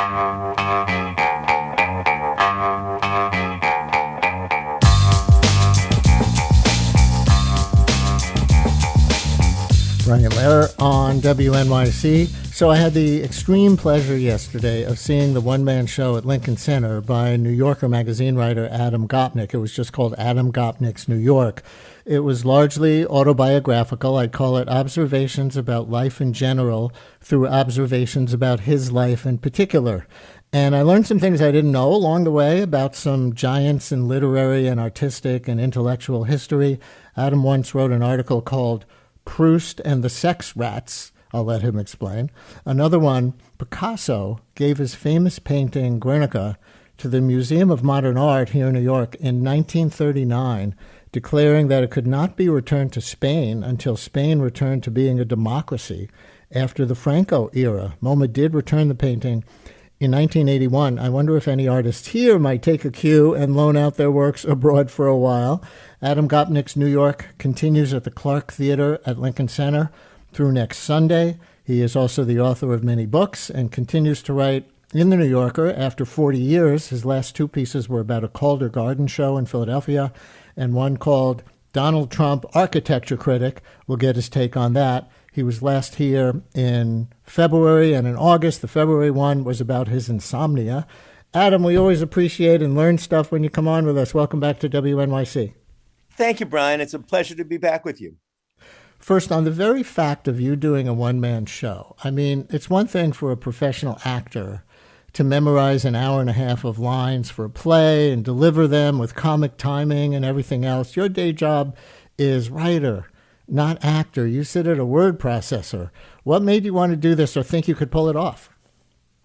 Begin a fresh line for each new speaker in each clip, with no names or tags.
Brian Lehrer on WNYC. So I had the extreme pleasure yesterday of seeing the one-man show at Lincoln Center by New Yorker magazine writer Adam Gopnik. It was just called Adam Gopnik's New York. It was largely autobiographical. I'd call it observations about life in general through observations about his life in particular. And I learned some things I didn't know along the way about some giants in literary and artistic and intellectual history. Adam once wrote an article called Proust and the Sex Rats. I'll let him explain. Another one, Picasso gave his famous painting Guernica to the Museum of Modern Art here in New York in 1939, declaring that it could not be returned to Spain until Spain returned to being a democracy after the Franco era. MoMA did return the painting in 1981. I wonder if any artists here might take a cue and loan out their works abroad for a while. Adam Gopnik's New York continues at the Clark Theater at Lincoln Center through next Sunday. He is also the author of many books and continues to write in The New Yorker after 40 years. His last two pieces were about a Calder Garden show in Philadelphia and one called Donald Trump, Architecture Critic. We'll get his take on that. He was last here in February and in August. The February one was about his insomnia. Adam, we always appreciate and learn stuff when you come on with us. Welcome back to WNYC.
Thank you, Brian. It's a pleasure to be back with you.
First, on the very fact of you doing a one-man show, I mean, it's one thing for a professional actor to memorize an hour and a half of lines for a play and deliver them with comic timing and everything else. Your day job is writer, not actor. You sit at a word processor. What made you want to do this or think you could pull it off?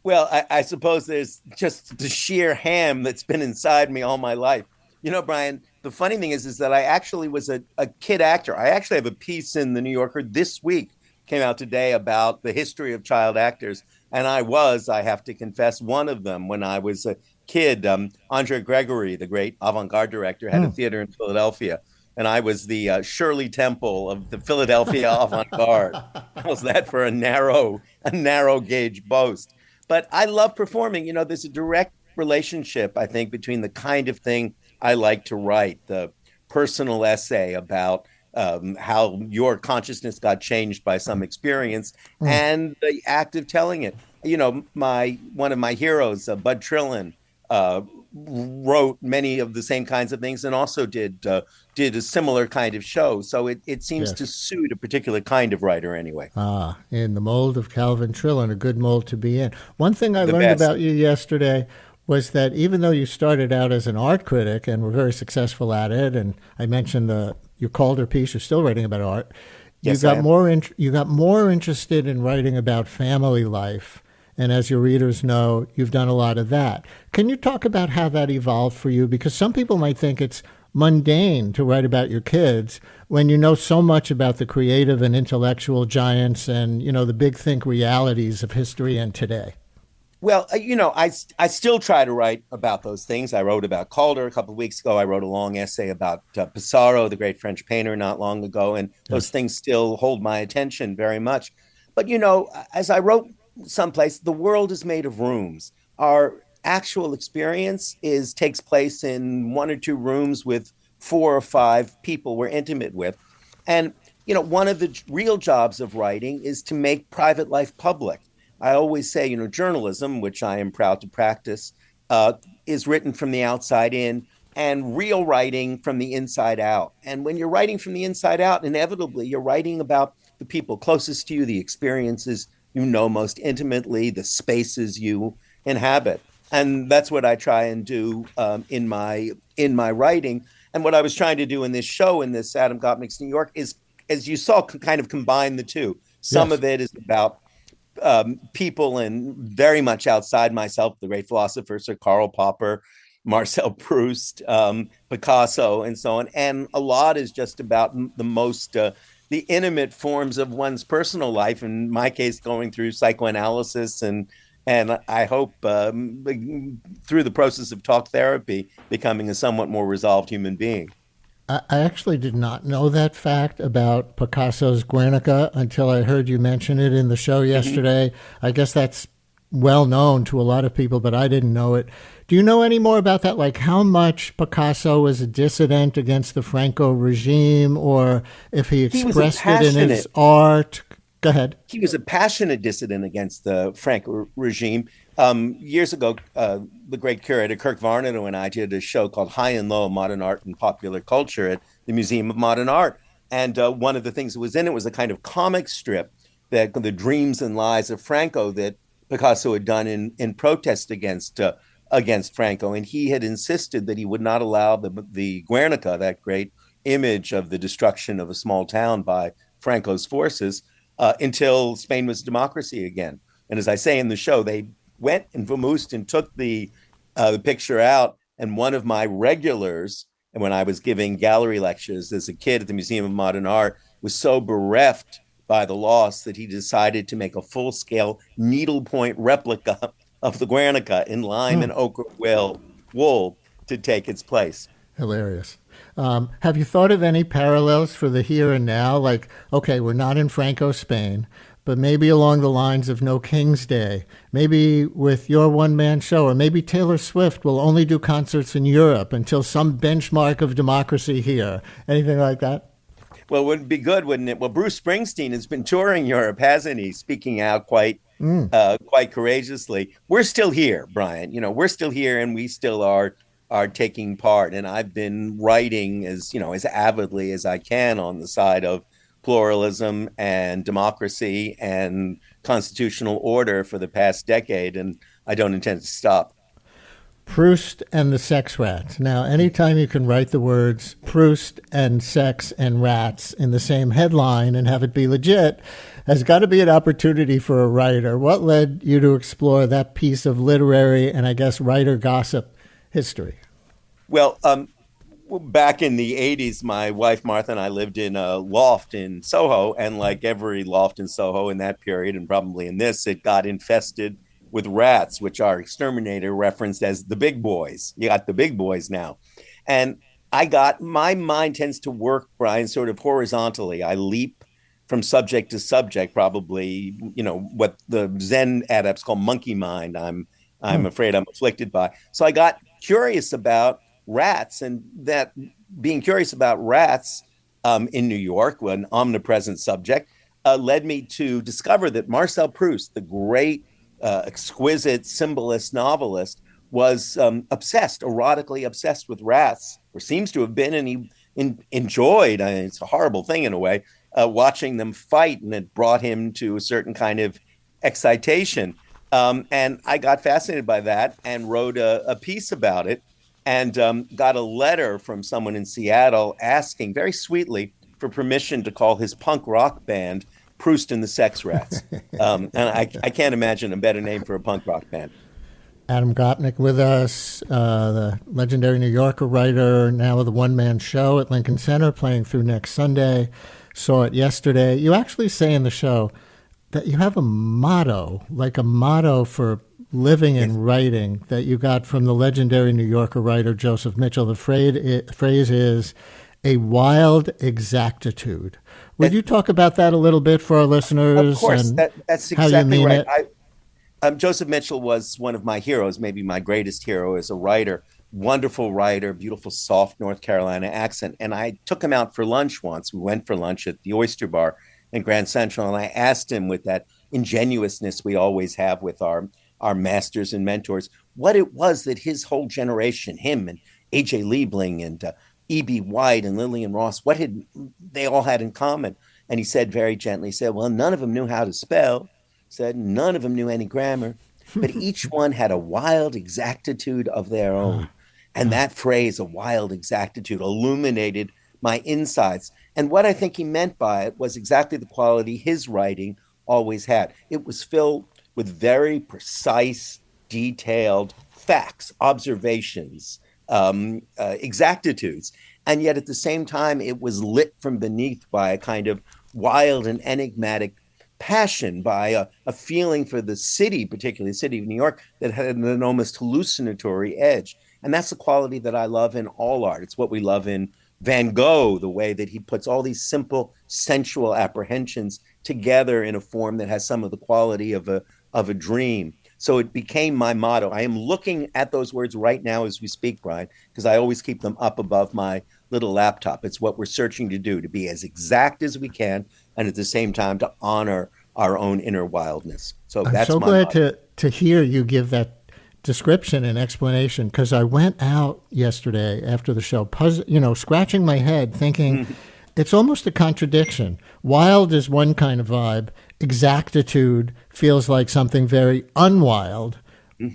Well, I suppose there's just the sheer ham that's been inside me all my life. You know, Brian, the funny thing is that I actually was a kid actor. I actually have a piece in The New Yorker this week, came out today, about the history of child actors. And I have to confess, one of them when I was a kid. Andre Gregory, the great avant-garde director, had a theater in Philadelphia. And I was the Shirley Temple of the Philadelphia avant-garde. How's that for a narrow gauge boast? But I love performing. You know, there's a direct relationship, I think, between the kind of thing I like to write, the personal essay about how your consciousness got changed by some experience, and the act of telling it. You know, one of my heroes, Bud Trillin, wrote many of the same kinds of things and also did a similar kind of show. So it seems to suit a particular kind of writer anyway.
In the mold of Calvin Trillin, a good mold to be in. One thing I learned about you yesterday was that even though you started out as an art critic and were very successful at it, and I mentioned your Calder piece, you're still writing about art,
yes,
you got more interested in writing about family life. And as your readers know, you've done a lot of that. Can you talk about how that evolved for you? Because some people might think it's mundane to write about your kids when you know so much about the creative and intellectual giants and, you know, the big think realities of history and today.
Well, you know, I still try to write about those things. I wrote about Calder a couple of weeks ago. I wrote a long essay about Pissarro, the great French painter, not long ago. And those things still hold my attention very much. But, you know, as I wrote someplace, the world is made of rooms. Our actual experience takes place in one or two rooms with 4 or 5 people we're intimate with. And, you know, one of the real jobs of writing is to make private life public. I always say, you know, journalism, which I am proud to practice, is written from the outside in, and real writing from the inside out. And when you're writing from the inside out, inevitably, you're writing about the people closest to you, the experiences you know most intimately, the spaces you inhabit. And that's what I try and do in my writing. And what I was trying to do in this show, in this Adam Gopnik's New York, is, as you saw, kind of combine the two. Some of it is about people and very much outside myself, the great philosophers, Sir Karl Popper, Marcel Proust, Picasso, and so on. And a lot is just about the intimate forms of one's personal life. In my case, going through psychoanalysis and I hope through the process of talk therapy, becoming a somewhat more resolved human being.
I actually did not know that fact about Picasso's Guernica until I heard you mention it in the show yesterday. I guess that's well known to a lot of people, but I didn't know it. Do you know any more about that? Like how much Picasso was a dissident against the Franco regime, or if he
He was a
expressed it in his
passionate
art? Go ahead.
he was a passionate dissident against the Franco regime. Years ago, the great curator Kirk Varnado and I did a show called High and Low: Modern Art and Popular Culture at the Museum of Modern Art. And one of the things that was in it was a kind of comic strip that the dreams and lies of Franco that Picasso had done in protest against Franco. And he had insisted that he would not allow the Guernica, that great image of the destruction of a small town by Franco's forces, until Spain was a democracy again. And as I say in the show, they went and vamoosed and took the picture out. And one of my regulars, and when I was giving gallery lectures as a kid at the Museum of Modern Art, was so bereft by the loss that he decided to make a full-scale needlepoint replica of the Guernica in lime and ochre wool to take its place.
Hilarious. Have you thought of any parallels for the here and now? Like, okay, we're not in Franco Spain, but maybe along the lines of No King's Day, maybe with your one man show, or maybe Taylor Swift will only do concerts in Europe until some benchmark of democracy here. Anything like that?
Well, it would be good, wouldn't it? Well, Bruce Springsteen has been touring Europe, hasn't he? Speaking out quite courageously. We're still here, Brian. We're still here, and we still are taking part. And I've been writing as avidly as I can on the side of pluralism and democracy and constitutional order for the past decade, and I don't intend to stop.
Proust and the Sex Rats. Now, anytime you can write the words Proust and sex and rats in the same headline and have it be legit, has got to be an opportunity for a writer. What led you to explore that piece of literary and, I guess, writer gossip history?
Well, back in the 80s, my wife Martha and I lived in a loft in Soho, and like every loft in Soho in that period, and probably in this, it got infested with rats, which our exterminator referenced as the big boys. You got the big boys now. And my mind tends to work, Brian, sort of horizontally. I leap from subject to subject, probably, what the Zen adepts call monkey mind. I'm afraid I'm afflicted by. So I got curious about rats, and that being curious about rats in New York, an omnipresent subject, led me to discover that Marcel Proust, the great, exquisite symbolist novelist, was erotically obsessed with rats, or seems to have been, and he enjoyed, it's a horrible thing in a way, watching them fight, and it brought him to a certain kind of excitation. And I got fascinated by that and wrote a piece about it, and got a letter from someone in Seattle asking very sweetly for permission to call his punk rock band Proust and the Sex Rats. And I can't imagine a better name for a punk rock band.
Adam Gopnik with us, the legendary New Yorker writer, now with a one-man show at Lincoln Center, playing through next Sunday. Saw it yesterday. You actually say in the show that you have a motto, like a motto for living and writing, that you got from the legendary New Yorker writer Joseph Mitchell. The phrase is a wild exactitude. Would you talk about that a little bit for our listeners?
Of course,
and
that's
how you
exactly
mean
right.
it?
Joseph Mitchell was one of my heroes, maybe my greatest hero as a writer. Wonderful writer, beautiful, soft North Carolina accent. And I took him out for lunch once. We went for lunch at the Oyster Bar in Grand Central, and I asked him, with that ingenuousness we always have with our masters and mentors, what it was that his whole generation, him and A.J. Liebling and E.B. White and Lillian Ross, what had they all had in common? And he said very gently, he said, well, none of them knew how to spell, said none of them knew any grammar, but each one had a wild exactitude of their own. And that phrase, a wild exactitude, illuminated my insights. And what I think he meant by it was exactly the quality his writing always had. It was filled with very precise, detailed facts, observations, exactitudes. And yet at the same time, it was lit from beneath by a kind of wild and enigmatic passion, by a feeling for the city, particularly the city of New York, that had an almost hallucinatory edge. And that's the quality that I love in all art. It's what we love in Van Gogh, the way that he puts all these simple, sensual apprehensions together in a form that has some of the quality of a dream. So it became my motto. I am looking at those words right now as we speak, Brian, because I always keep them up above my little laptop. It's what we're searching to do, to be as exact as we can, and at the same time to honor our own inner wildness. So
I'm
that's
so
my
glad
motto.
to hear you give that description and explanation, because I went out yesterday after the show, scratching my head, thinking it's almost a contradiction. Wild is one kind of vibe. Exactitude feels like something very unwild,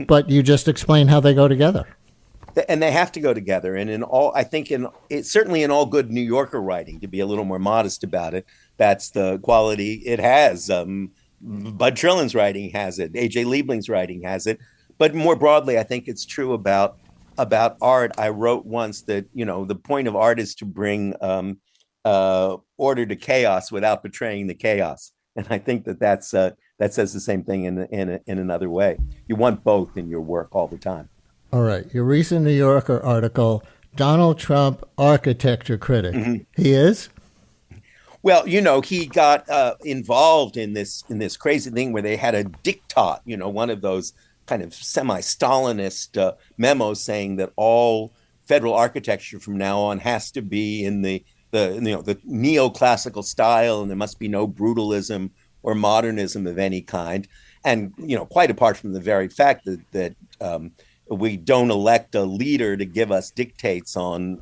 but you just explain how they go together.
And they have to go together. And in all, I think in it, certainly in all good New Yorker writing, to be a little more modest about it, that's the quality it has. Bud Trillin's writing has it. AJ Liebling's writing has it. But more broadly, I think it's true about art. I wrote once that the point of art is to bring order to chaos without betraying the chaos. And I think that says the same thing in another way. You want both in your work all the time.
All right. Your recent New Yorker article, Donald Trump, architecture critic. He is?
Well, he got involved in this crazy thing where they had a diktat, one of those kind of semi-Stalinist memos saying that all federal architecture from now on has to be in the neoclassical style, and there must be no brutalism or modernism of any kind. And quite apart from the very fact that we don't elect a leader to give us dictates on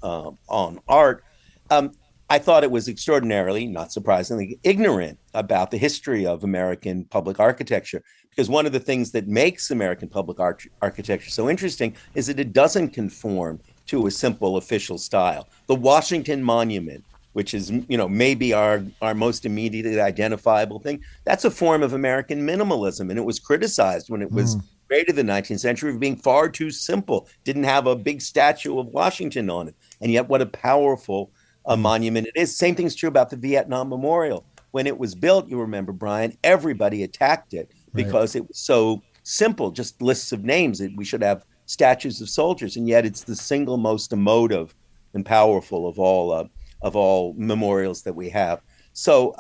art. I thought it was extraordinarily, not surprisingly, ignorant about the history of American public architecture. Because one of the things that makes American public architecture so interesting is that it doesn't conform to a simple official style. The Washington Monument, which is maybe our most immediately identifiable thing, that's a form of American minimalism, and it was criticized when it was created in the 19th century for being far too simple. Didn't have a big statue of Washington on it, and yet what a powerful monument it is. Same thing's true about the Vietnam Memorial. When it was built, you remember, Brian, everybody attacked it because it was so simple, just lists of names. We should have statues of soldiers, and yet it's the single most emotive and powerful of all memorials that we have. So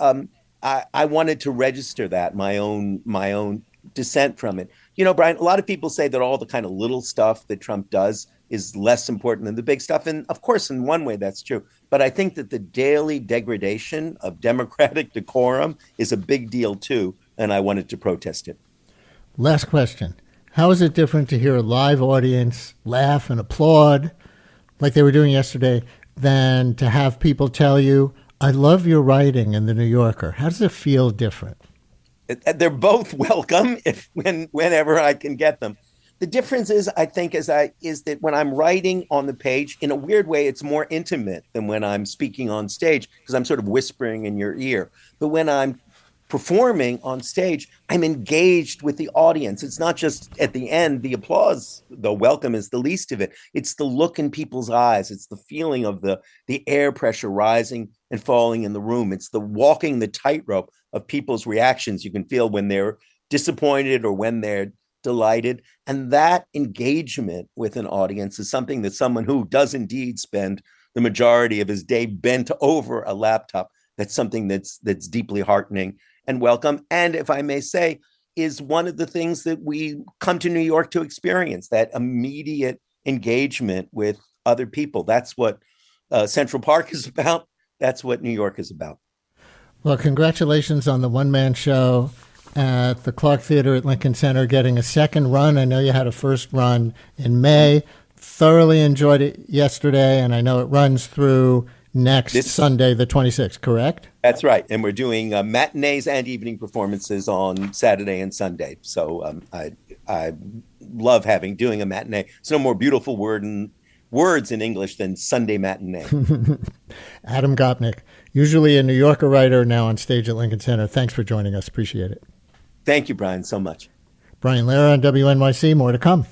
I wanted to register that my own dissent from it. Brian, a lot of people say that all the kind of little stuff that Trump does is less important than the big stuff. And of course, in one way, that's true. But I think that the daily degradation of democratic decorum is a big deal, too. And I wanted to protest it.
Last question. How is it different to hear a live audience laugh and applaud like they were doing yesterday than to have people tell you, I love your writing in the New Yorker? How does it feel different?
They're both welcome whenever I can get them. The difference is, I think, is that when I'm writing on the page, in a weird way, it's more intimate than when I'm speaking on stage, because I'm sort of whispering in your ear. But when I'm performing on stage, I'm engaged with the audience. It's not just at the end, the applause, the welcome is the least of it. It's the look in people's eyes. It's the feeling of the air pressure rising and falling in the room. It's the walking the tightrope of people's reactions. You can feel when they're disappointed or when they're delighted. And that engagement with an audience is something that someone who does indeed spend the majority of his day bent over a laptop, that's something that's deeply heartening and welcome. And if I may say, is one of the things that we come to New York to experience, that immediate engagement with other people. That's what Central Park is about. That's what New York is about.
Well, congratulations on the one-man show at the Clark Theater at Lincoln Center, getting a second run. I know you had a first run in May. Thoroughly enjoyed it yesterday, and I know it runs through next Sunday, the 26th, correct?
That's right. And we're doing matinees and evening performances on Saturday and Sunday. So I love doing a matinee. It's no more beautiful words in English than Sunday matinee.
Adam Gopnik, usually a New Yorker writer, now on stage at Lincoln Center. Thanks for joining us. Appreciate it.
Thank you, Brian, so much.
Brian Lehrer on WNYC. More to come.